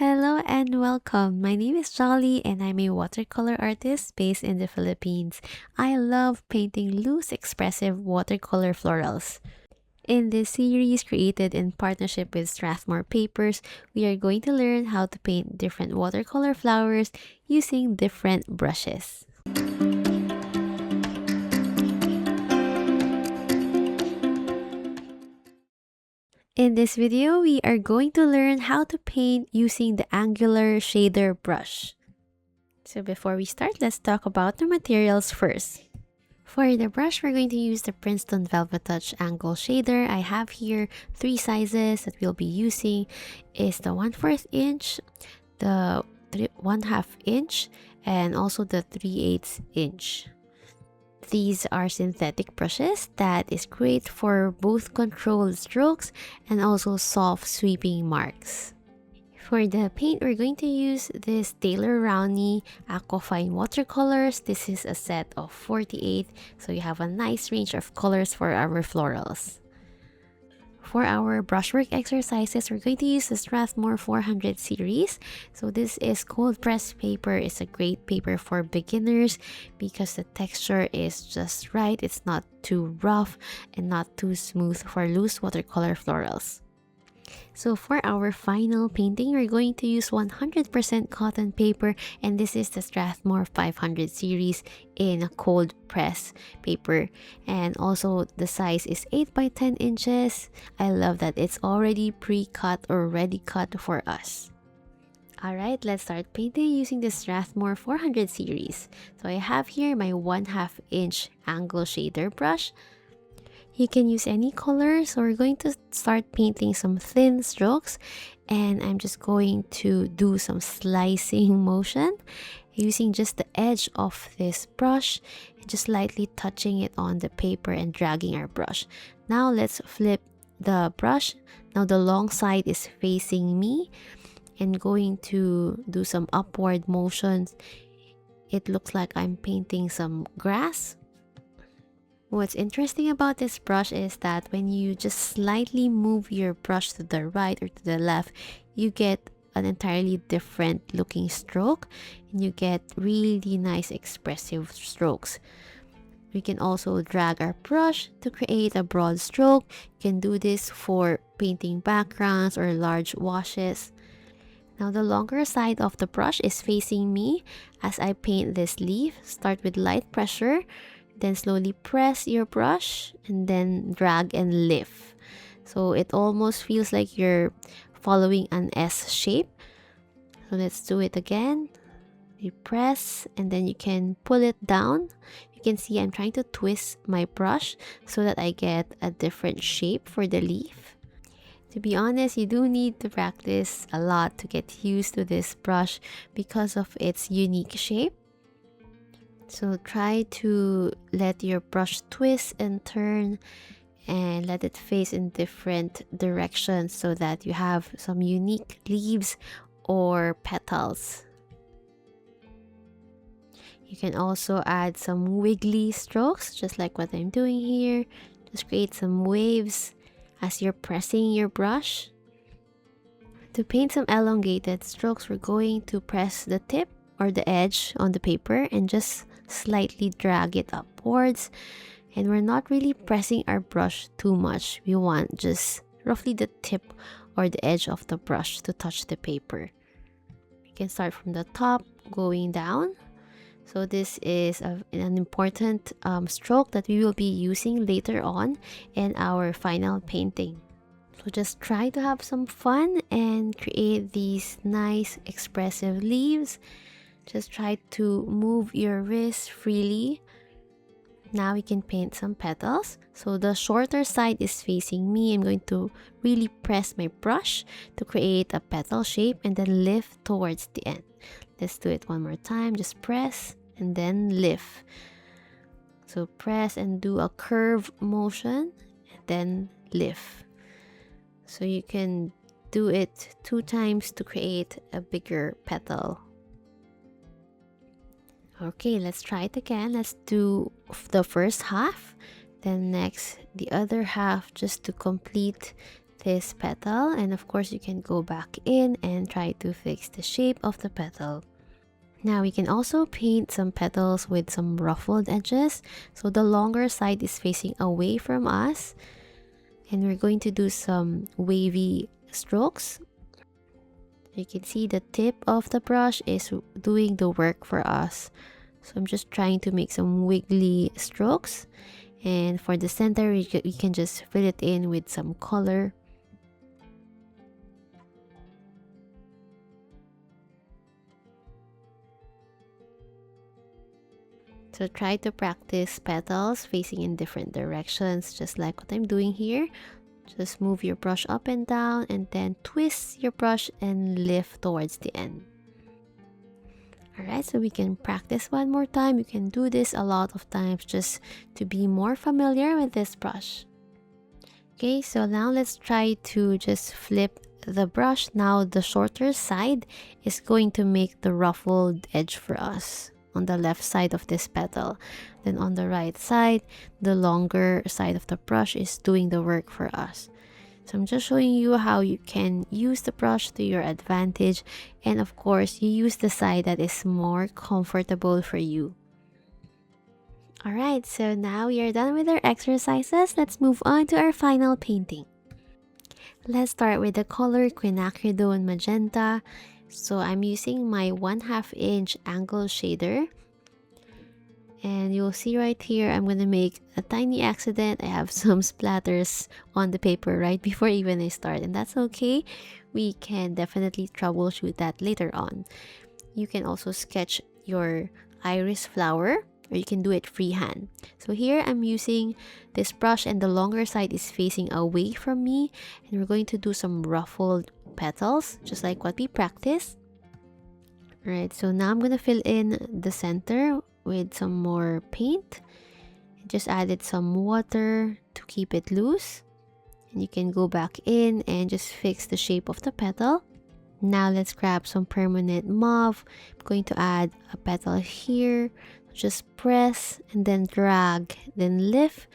Hello and welcome. My name is Joly and I'm a watercolor artist based in the Philippines. I love painting loose, expressive watercolor florals. In this series created in partnership with Strathmore Papers, we are going to learn how to paint different watercolor flowers using different brushes. In this video, we are going to learn how to paint using the angular shader brush. So before we start, let's talk about the materials first. For the brush, we're going to use the Princeton Velvetouch Angle Shader. I have here three sizes that we'll be using. Is the 1/4 inch, the 1/2 inch, and also the 3/8 inch. These are synthetic brushes that is great for both controlled strokes and also soft sweeping marks. For the paint, we're going to use this Daler-Rowney Aquafine watercolors. This is a set of 48, so you have a nice range of colors for our florals. For our brushwork exercises, we're going to use the Strathmore 400 series. So this is cold pressed paper. It's a great paper for beginners because the texture is just right. It's not too rough and not too smooth for loose watercolor florals. So for our final painting, we're going to use 100% cotton paper, and this is the Strathmore 500 series in a cold press paper, and also the size is 8 by 10 inches. I love that it's already pre-cut or ready cut for us. Alright, let's start painting using the Strathmore 400 series. So I have here my 1/2 inch angle shader brush. You can use any color, so we're going to start painting some thin strokes, and I'm just going to do some slicing motion using just the edge of this brush and just lightly touching it on the paper and dragging our brush. Now let's flip the brush. Now the long side is facing me and going to do some upward motions. It looks like I'm painting some grass. What's interesting about this brush is that when you just slightly move your brush to the right or to the left, you get an entirely different looking stroke and you get really nice expressive strokes. We can also drag our brush to create a broad stroke. You can do this for painting backgrounds or large washes. Now the longer side of the brush is facing me as I paint this leaf. Start with light pressure. Then slowly press your brush and then drag and lift. So it almost feels like you're following an S shape. So let's do it again. You press and then you can pull it down. You can see I'm trying to twist my brush so that I get a different shape for the leaf. To be honest, you do need to practice a lot to get used to this brush because of its unique shape. So try to let your brush twist and turn and let it face in different directions so that you have some unique leaves or petals. You can also add some wiggly strokes, just like what I'm doing here. Just create some waves as you're pressing your brush. To paint some elongated strokes, we're going to press the tip or the edge on the paper and just slightly drag it upwards, and we're not really pressing our brush too much. We want just roughly the tip or the edge of the brush to touch the paper. You can start from the top going down. So this is an important stroke that we will be using later on in our final painting. So just try to have some fun and create these nice expressive leaves. Just try to move your wrist freely. Now we can paint some petals. So the shorter side is facing me. I'm going to really press my brush to create a petal shape and then lift towards the end. Let's do it one more time. Just press and then lift. So press and do a curve motion and then lift. So you can do it 2 times to create a bigger petal. Okay, let's try it again. Let's do the first half, then next the other half just to complete this petal, and of course you can go back in and try to fix the shape of the petal. Now we can also paint some petals with some ruffled edges, so the longer side is facing away from us, and we're going to do some wavy strokes. You can see the tip of the brush is doing the work for us, so I'm just trying to make some wiggly strokes, and for the center we can just fill it in with some color. So try to practice petals facing in different directions, just like what I'm doing here. Just move your brush up and down, and then twist your brush and lift towards the end. Alright, so we can practice one more time. You can do this a lot of times just to be more familiar with this brush. Okay, so now let's try to just flip the brush. Now the shorter side is going to make the ruffled edge for us on the left side of this petal. Then on the right side, the longer side of the brush is doing the work for us. So I'm just showing you how you can use the brush to your advantage, and of course you use the side that is more comfortable for you. Alright, so now we are done with our exercises. Let's move on to our final painting. Let's start with the color quinacridone magenta. So I'm using my 1/2 inch angle shader, and you'll see right here I'm gonna make a tiny accident. I have some splatters on the paper right before even I start, and that's okay. We can definitely troubleshoot that later on. You can also sketch your iris flower, or you can do it freehand. So here I'm using this brush, and the longer side is facing away from me, and we're going to do some ruffled petals just like what we practiced. Alright, so now I'm gonna fill in the center with some more paint. Just added some water to keep it loose, and you can go back in and just fix the shape of the petal. Now let's grab some permanent mauve. I'm going to add a petal here. Just press and then drag, then lift.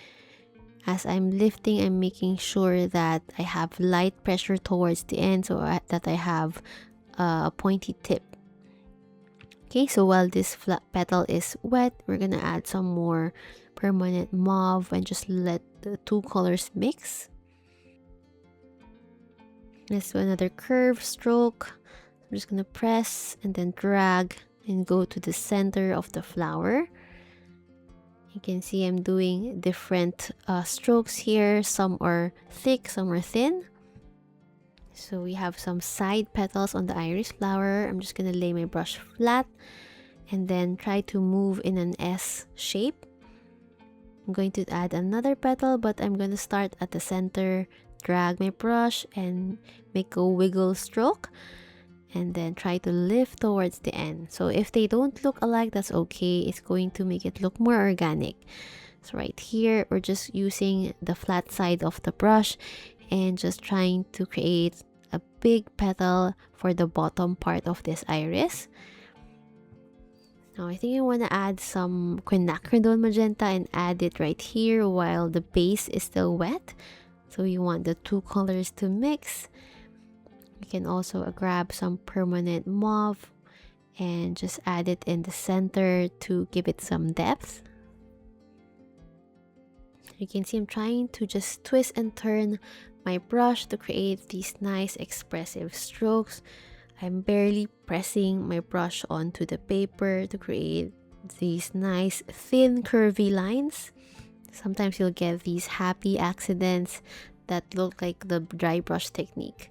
As I'm lifting, I'm making sure that I have light pressure towards the end, so that I have a pointy tip. Okay, so while this flat petal is wet, we're gonna add some more permanent mauve and just let the two colors mix. Let's do another curve stroke. I'm just gonna press and then drag and go to the center of the flower. You can see I'm doing different strokes here. Some are thick, some are thin. So we have some side petals on the iris flower. I'm just gonna lay my brush flat and then try to move in an S shape. I'm going to add another petal, but I'm gonna start at the center, drag my brush and make a wiggle stroke, and then try to lift towards the end. So if they don't look alike, that's okay. It's going to make it look more organic. So right here, we're just using the flat side of the brush and just trying to create a big petal for the bottom part of this iris. Now I think I want to add some quinacridone magenta and add it right here while the base is still wet. So you want the two colors to mix. You can also grab some permanent mauve and just add it in the center to give it some depth. You can see I'm trying to just twist and turn my brush to create these nice expressive strokes. I'm barely pressing my brush onto the paper to create these nice thin curvy lines. Sometimes you'll get these happy accidents that look like the dry brush technique.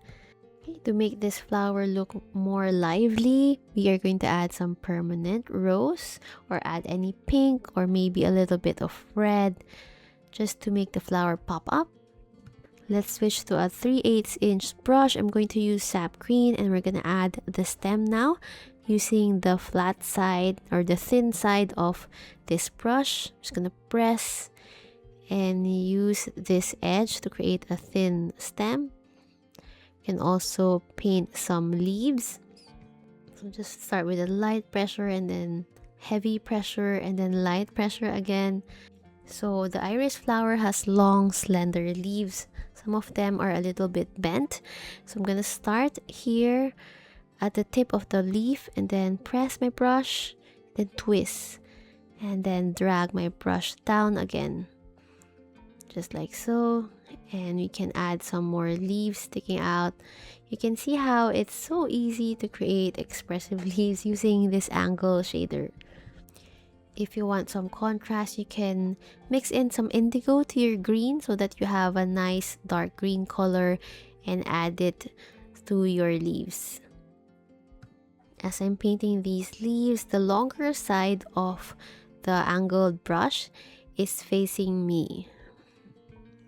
Okay, to make this flower look more lively, we are going to add some permanent rose, or add any pink or maybe a little bit of red just to make the flower pop up. Let's switch to a 3/8 inch brush. I'm going to use sap green, and we're going to add the stem now using the flat side or the thin side of this brush. I'm just going to press and use this edge to create a thin stem. You can also paint some leaves. So just start with a light pressure and then heavy pressure and then light pressure again. So the iris flower has long, slender leaves. Some of them are a little bit bent. So I'm gonna start here at the tip of the leaf and then press my brush, then twist, and then drag my brush down again. Just like so. And we can add some more leaves sticking out. You can see how it's so easy to create expressive leaves using this angle shader. If you want some contrast, you can mix in some indigo to your green so that you have a nice dark green color and add it to your leaves. As I'm painting these leaves, the longer side of the angled brush is facing me.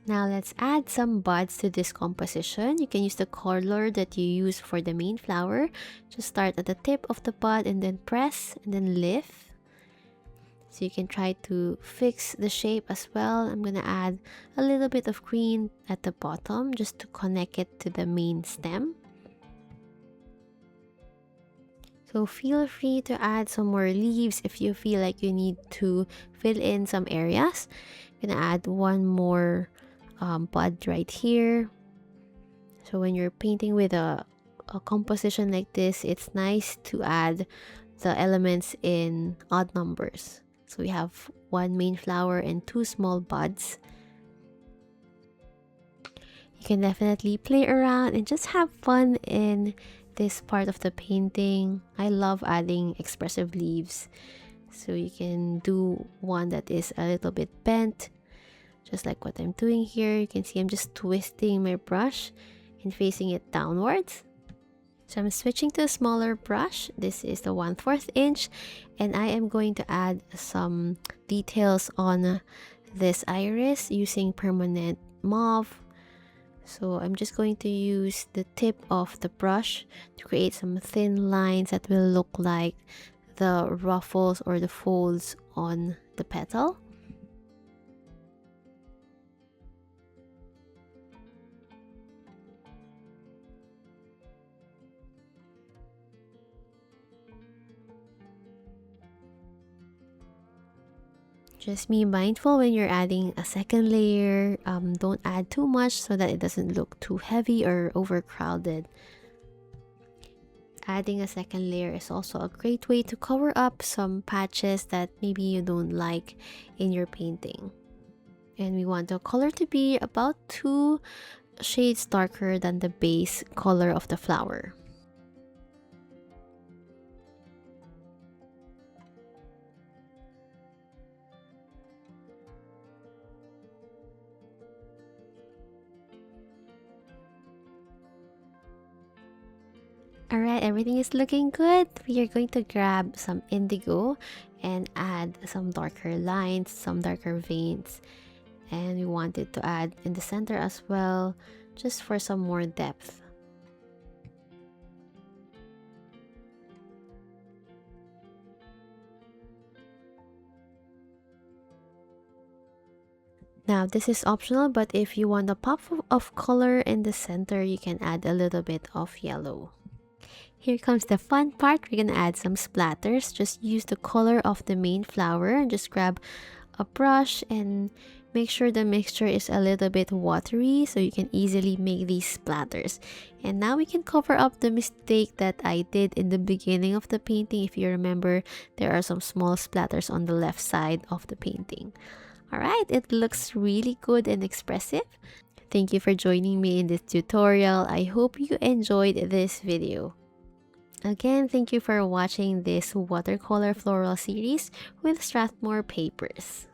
Now let's add some buds to this composition. You can use the color that you use for the main flower. Just start at the tip of the bud and then press and then lift. So you can try to fix the shape as well. I'm gonna add a little bit of green at the bottom just to connect it to the main stem. So feel free to add some more leaves if you feel like you need to fill in some areas. I'm gonna add one more bud right here. So when you're painting with a composition like this, it's nice to add the elements in odd numbers. So we have one main flower and two small buds. You can definitely play around and just have fun in this part of the painting. I love adding expressive leaves. So you can do one that is a little bit bent, just like what I'm doing here. You can see I'm just twisting my brush and facing it downwards. So I'm switching to a smaller brush. This is the 1/4 inch, and I am going to add some details on this iris using permanent mauve. So I'm just going to use the tip of the brush to create some thin lines that will look like the ruffles or the folds on the petal. Just be mindful when you're adding a second layer. Don't add too much so that it doesn't look too heavy or overcrowded. Adding a second layer is also a great way to cover up some patches that maybe you don't like in your painting. And we want the color to be about 2 shades darker than the base color of the flower. Alright, everything is looking good. We are going to grab some indigo and add some darker lines, some darker veins. And we wanted to add in the center as well, just for some more depth. Now this is optional, but if you want a pop of color in the center, you can add a little bit of yellow. Here comes the fun part. We're gonna add some splatters. Just use the color of the main flower and just grab a brush and make sure the mixture is a little bit watery so you can easily make these splatters. And now we can cover up the mistake that I did in the beginning of the painting. If you remember, there are some small splatters on the left side of the painting. Alright, it looks really good and expressive. Thank you for joining me in this tutorial. I hope you enjoyed this video. Again, thank you for watching this watercolor floral series with Strathmore papers.